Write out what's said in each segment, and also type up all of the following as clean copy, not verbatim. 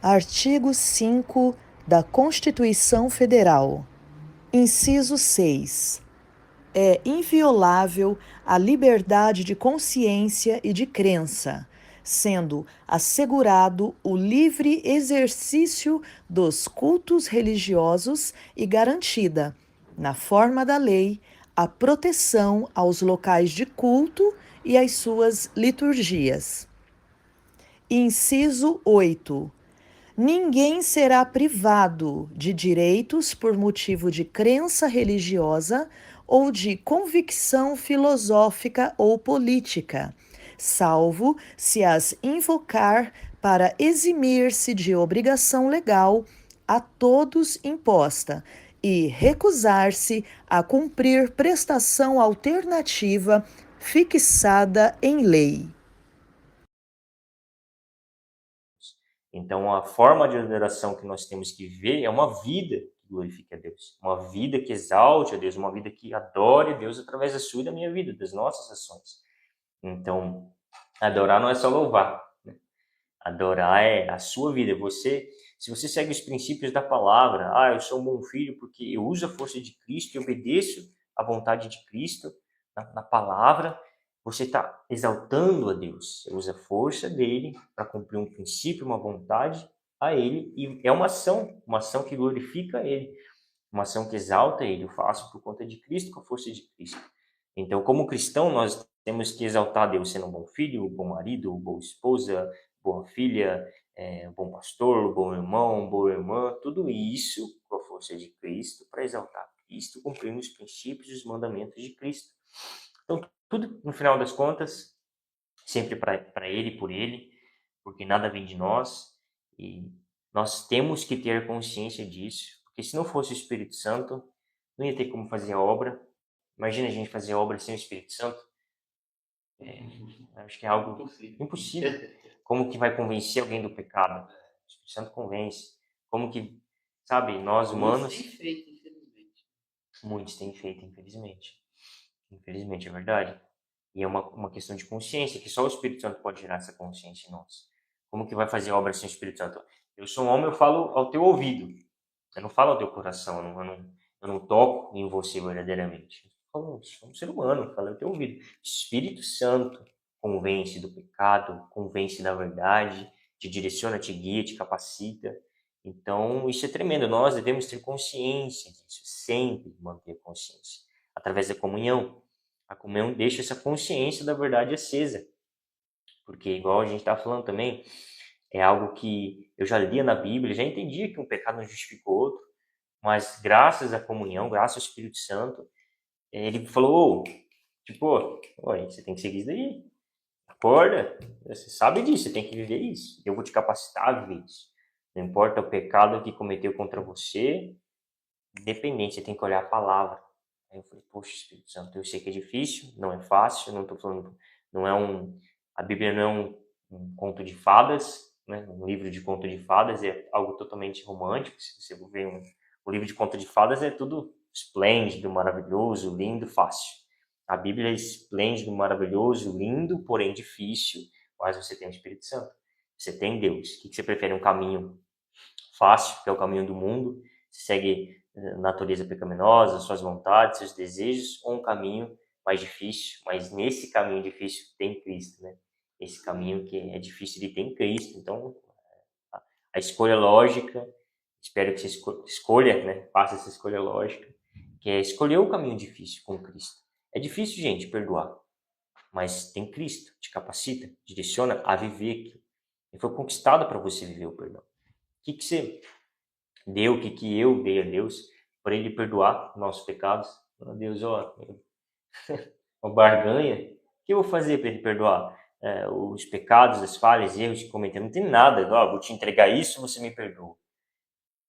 Artigo 5 da Constituição Federal. Inciso 6. É inviolável a liberdade de consciência e de crença, sendo assegurado o livre exercício dos cultos religiosos e garantida, na forma da lei, a proteção aos locais de culto e às suas liturgias. Inciso 8. Ninguém será privado de direitos por motivo de crença religiosa ou de convicção filosófica ou política, salvo se as invocar para eximir-se de obrigação legal a todos imposta e recusar-se a cumprir prestação alternativa fixada em lei. Então, a forma de adoração que nós temos que viver é uma vida que glorifique a Deus, uma vida que exalte a Deus, uma vida que adore a Deus através da sua e da minha vida, das nossas ações. Então, adorar não é só louvar, né? Adorar é a sua vida. Se você segue os princípios da palavra, eu sou um bom filho porque eu uso a força de Cristo e obedeço à vontade de Cristo na palavra, você está exaltando a Deus. Você usa a força dele para cumprir um princípio, uma vontade a ele, e é uma ação que glorifica ele, uma ação que exalta ele. Eu faço por conta de Cristo, com a força de Cristo. Então, como cristão, nós temos que exaltar a Deus, sendo um bom filho, um bom marido, uma boa esposa, boa filha, um bom pastor, um bom irmão, uma boa irmã, tudo isso com a força de Cristo, para exaltar Cristo, cumprindo os princípios e os mandamentos de Cristo. Então, tudo, no final das contas, sempre para Ele, por Ele, porque nada vem de nós, e nós temos que ter consciência disso, porque se não fosse o Espírito Santo, não ia ter como fazer a obra. Imagina a gente fazer a obra sem o Espírito Santo. Acho que é algo impossível. Como que vai convencer alguém do pecado? O Espírito Santo convence. Como que, sabe, nós humanos... Muitos têm feito, infelizmente. Infelizmente, é verdade. E é uma questão de consciência, que só o Espírito Santo pode gerar essa consciência em nós. Como que vai fazer obra sem o Espírito Santo? Eu sou um homem, eu falo ao teu ouvido. Eu não falo ao teu coração, eu não toco em você verdadeiramente. Eu sou um ser humano, eu falo ao teu ouvido. Espírito Santo convence do pecado, convence da verdade, te direciona, te guia, te capacita. Então, isso é tremendo. Nós devemos ter consciência disso, sempre manter consciência. Através da comunhão. A comunhão deixa essa consciência da verdade acesa. Porque, igual a gente está falando também, é algo que eu já lia na Bíblia, já entendia que um pecado não justifica o outro, mas graças à comunhão, graças ao Espírito Santo, ele falou, tipo, oi, você tem que seguir isso daí. Acorda, você sabe disso, você tem que viver isso. Eu vou te capacitar a viver isso. Não importa o pecado que cometeu contra você, independente, você tem que olhar a palavra. Aí eu falei, poxa, Espírito Santo, eu sei que é difícil, não é fácil, não estou falando, não é a Bíblia não é um conto de fadas, né? Um livro de conto de fadas é algo totalmente romântico. Se você ver um livro de conto de fadas, é tudo esplêndido, maravilhoso, lindo, fácil. A Bíblia é esplêndido, maravilhoso, lindo, porém difícil, mas você tem o Espírito Santo, você tem Deus. O que você prefere? Um caminho fácil, que é o caminho do mundo, você segue natureza pecaminosa, suas vontades, seus desejos, ou um caminho mais difícil, mas nesse caminho difícil tem Cristo, né? Esse caminho que é difícil, ele tem Cristo. Então, a escolha lógica, espero que você escolha, né? Faça essa escolha lógica, que é escolher o caminho difícil com Cristo. É difícil, gente, perdoar, mas tem Cristo, te capacita, direciona a viver aquilo. E foi conquistado para você viver o perdão. O que você deu, o que eu dei a Deus para Ele perdoar nossos pecados? Deus, uma barganha. O que eu vou fazer para Ele perdoar os pecados, as falhas, erros que cometemos? Não tem nada. Vou te entregar isso, você me perdoa.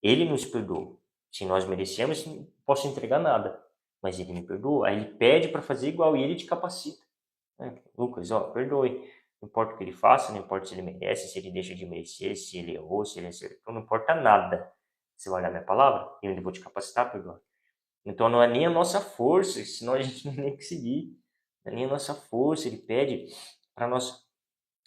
Ele nos perdoou. Se nós merecemos, não posso entregar nada. Mas Ele me perdoou. Aí Ele pede para fazer igual e Ele te capacita. Lucas, perdoe. Não importa o que ele faça, não importa se ele merece, se ele deixa de merecer, se ele errou, se ele acertou, não importa nada. Você vai olhar minha palavra e eu ainda vou te capacitar a perdoar. Então não é nem a nossa força, senão a gente não nem conseguir. Não é nem a nossa força, ele pede para nós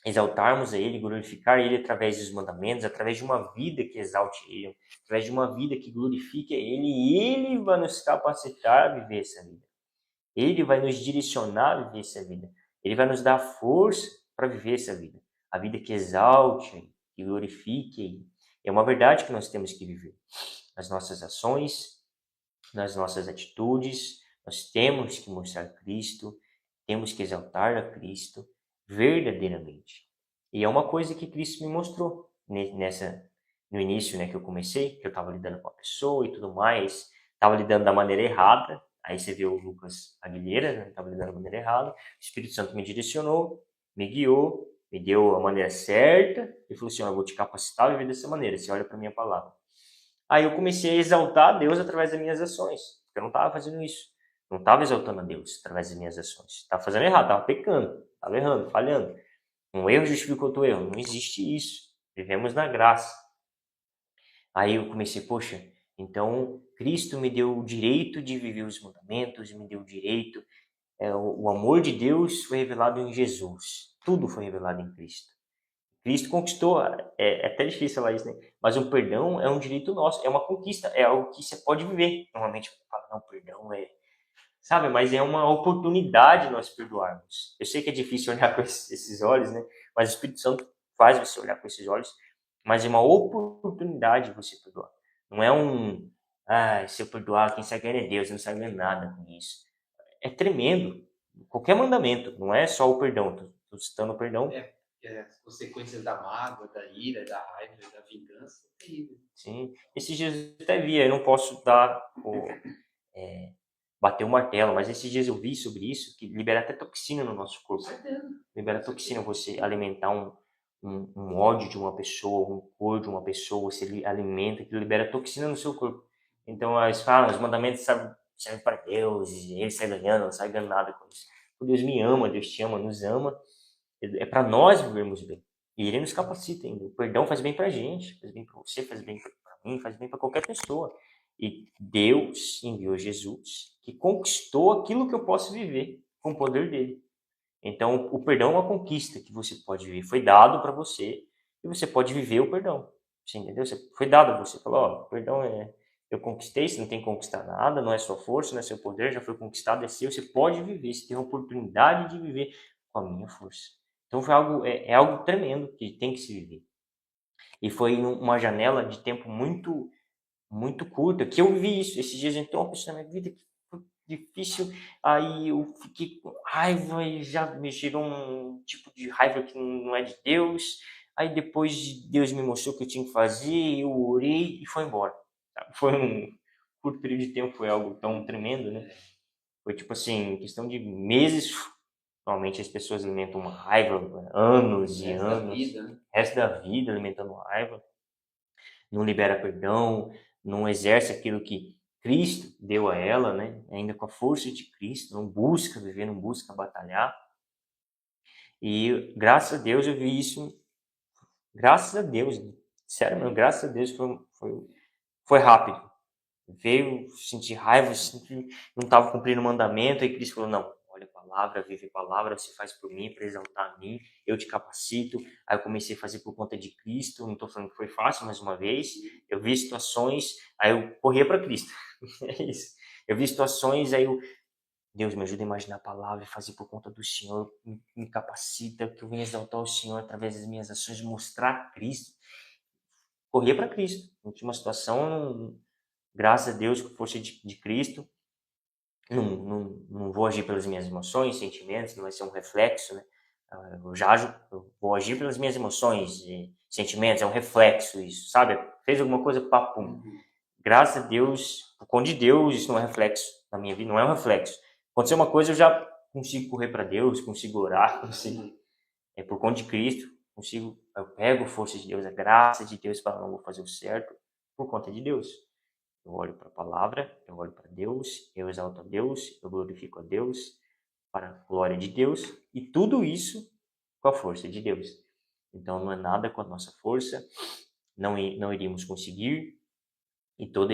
exaltarmos a Ele, glorificar Ele através dos mandamentos, através de uma vida que exalte Ele, através de uma vida que glorifique a Ele, e Ele vai nos capacitar a viver essa vida. Ele vai nos direcionar a viver essa vida. Ele vai nos dar força para viver essa vida. A vida que exalte, que glorifique Ele. É uma verdade que nós temos que viver. Nas nossas ações, nas nossas atitudes, nós temos que mostrar Cristo, temos que exaltar a Cristo verdadeiramente. E é uma coisa que Cristo me mostrou no início, né, que eu comecei, que eu estava lidando com a pessoa e tudo mais, estava lidando da maneira errada. Aí você vê o Lucas Aguilera, né, estava lidando da maneira errada. O Espírito Santo me direcionou, me guiou, me deu a maneira certa e falou assim: eu vou te capacitar a viver dessa maneira. Você olha para a minha palavra. Aí eu comecei a exaltar a Deus através das minhas ações. Eu não estava fazendo isso. Não estava exaltando a Deus através das minhas ações. Estava fazendo errado, estava pecando, estava errando, falhando. Um erro justifica outro erro. Não existe isso. Vivemos na graça. Aí eu comecei, poxa, então Cristo me deu o direito de viver os mandamentos, me deu o direito. O amor de Deus foi revelado em Jesus. Tudo foi revelado em Cristo. Cristo conquistou, é até difícil falar isso, né? Mas o perdão é um direito nosso, é uma conquista, é algo que você pode viver. Normalmente fala, não, perdão sabe? Mas é uma oportunidade nós perdoarmos. Eu sei que é difícil olhar com esses olhos, né? Mas o Espírito Santo faz você olhar com esses olhos, mas é uma oportunidade você perdoar. Não é se eu perdoar, quem sai ganhando é Deus, eu não sai ganhando nada com isso. É tremendo. Qualquer mandamento, não é só o perdão. Estou citando o perdão. As consequências da mágoa, da ira, da raiva, da vingança, é terrível. Sim. Esses dias eu até vi, eu não posso bater o martelo, mas esses dias eu vi sobre isso, que libera até toxina no nosso corpo. Libera toxina você alimentar um ódio de uma pessoa, um cor de uma pessoa, você alimenta, que libera toxina no seu corpo. Então eles falam, os mandamentos servem para Deus, e ele sai ganhando, não sai ganhando nada com isso. Deus me ama, Deus te ama, nos ama, é para nós vivermos bem. E ele nos capacita ainda. O perdão faz bem pra gente, faz bem para você, faz bem para mim, faz bem para qualquer pessoa. E Deus enviou Jesus, que conquistou aquilo que eu posso viver com o poder dele. Então, o perdão é uma conquista que você pode viver. Foi dado para você e você pode viver o perdão. Você entendeu? Foi dado a você. Falou, perdão eu conquistei, você não tem que conquistar nada, não é sua força, não é seu poder, já foi conquistado, é seu. Você pode viver, você tem a oportunidade de viver com a minha força. Então, é algo tremendo que tem que se viver. E foi uma janela de tempo muito, muito curta que eu vivi isso. Esses dias entrou uma pessoa na minha vida que foi difícil, aí eu fiquei com raiva e já me gerou um tipo de raiva que não é de Deus. Aí depois Deus me mostrou o que eu tinha que fazer, eu orei e foi embora. Foi um curto período de tempo, foi algo tão tremendo, né? Foi tipo assim, questão de meses. Normalmente as pessoas alimentam uma raiva anos e anos, resto da vida alimentando raiva, não libera perdão, não exerce aquilo que Cristo deu a ela, né? Ainda com a força de Cristo, não busca viver, não busca batalhar. E graças a Deus eu vi isso, graças a Deus, sério mesmo, graças a Deus foi rápido. Veio sentir raiva, não estava cumprindo o mandamento, aí Cristo falou, não, olha a palavra, vive a palavra, você faz por mim, para exaltar a mim, eu te capacito. Aí eu comecei a fazer por conta de Cristo, não estou falando que foi fácil, mais uma vez, eu vi situações, aí eu corria para Cristo, é isso. Eu vi situações, Deus me ajuda a imaginar a palavra e fazer por conta do Senhor, me capacita, que eu venha exaltar o Senhor através das minhas ações, mostrar Cristo. Corria para Cristo, não tinha uma situação, graças a Deus, com força de Cristo, não vou agir pelas minhas emoções, sentimentos, não vai ser um reflexo, né? Eu vou agir pelas minhas emoções e sentimentos, é um reflexo isso, sabe? Fez alguma coisa, papum. Graças a Deus, por conta de Deus, isso não é reflexo na minha vida, não é um reflexo. Aconteceu uma coisa, eu já consigo correr para Deus, consigo orar, por conta de Cristo, eu pego a força de Deus, a graça de Deus para não vou fazer o certo, por conta de Deus. Eu olho para a palavra, eu olho para Deus, eu exalto a Deus, eu glorifico a Deus, para a glória de Deus, e tudo isso com a força de Deus. Então não é nada com a nossa força, não iríamos conseguir, e toda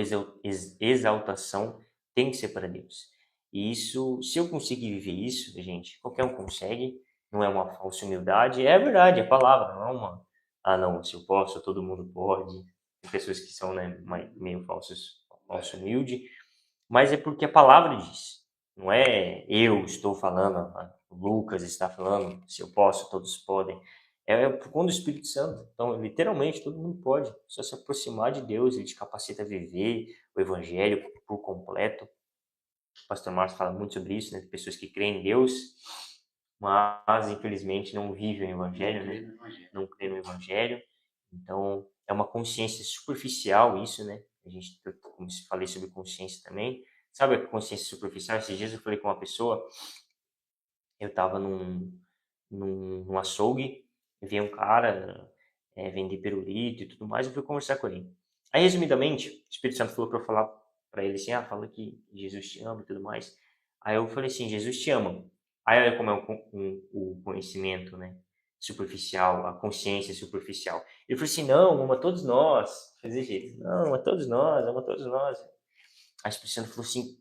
exaltação tem que ser para Deus. E isso, se eu conseguir viver isso, gente, qualquer um consegue, não é uma falsa humildade, é verdade, é a palavra, não é uma, não, se eu posso, todo mundo pode. Tem pessoas que são, né, meio falso humilde, mas é porque a palavra diz, não é eu estou falando, o Lucas está falando, se eu posso, todos podem. É por conta do Espírito Santo. Então, literalmente, todo mundo pode. Só se aproximar de Deus, ele te capacita a viver o Evangelho por completo. O pastor Márcio fala muito sobre isso, né? Pessoas que creem em Deus, mas infelizmente não vivem o Evangelho, né? Não creem no Evangelho. Então, é uma consciência superficial isso, né? A gente, como eu falei sobre consciência também. Sabe a consciência superficial? Esses dias eu falei com uma pessoa, eu estava num açougue, e veio um cara vender pirulito e tudo mais, eu fui conversar com ele. Aí, resumidamente, o Espírito Santo falou para eu falar para ele assim, fala que Jesus te ama e tudo mais. Aí eu falei assim, Jesus te ama. Aí olha como é o conhecimento, né, superficial, a consciência superficial. Ele falou assim, não, ama todos nós. Faz esse jeito, não, ama todos nós, ama todos nós. Aí o Espírito Santo falou assim,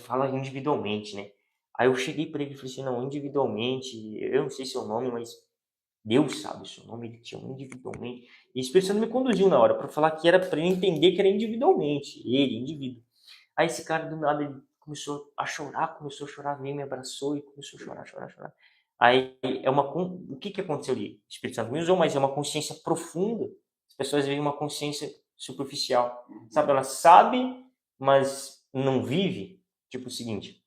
fala individualmente, né. Aí eu cheguei para ele e falei assim, não, individualmente, eu não sei seu nome, mas Deus sabe o seu nome, ele te ama individualmente. E o Espírito Santo me conduziu na hora para falar que era para ele entender que era individualmente, ele, indivíduo. Aí esse cara do nada ele começou a chorar, veio, me abraçou e começou a chorar. Aí o que aconteceu ali? O Espírito Santo me usou, mas é uma consciência profunda. As pessoas veem uma consciência superficial, sabe? Ela sabe, mas não vive. Tipo o seguinte,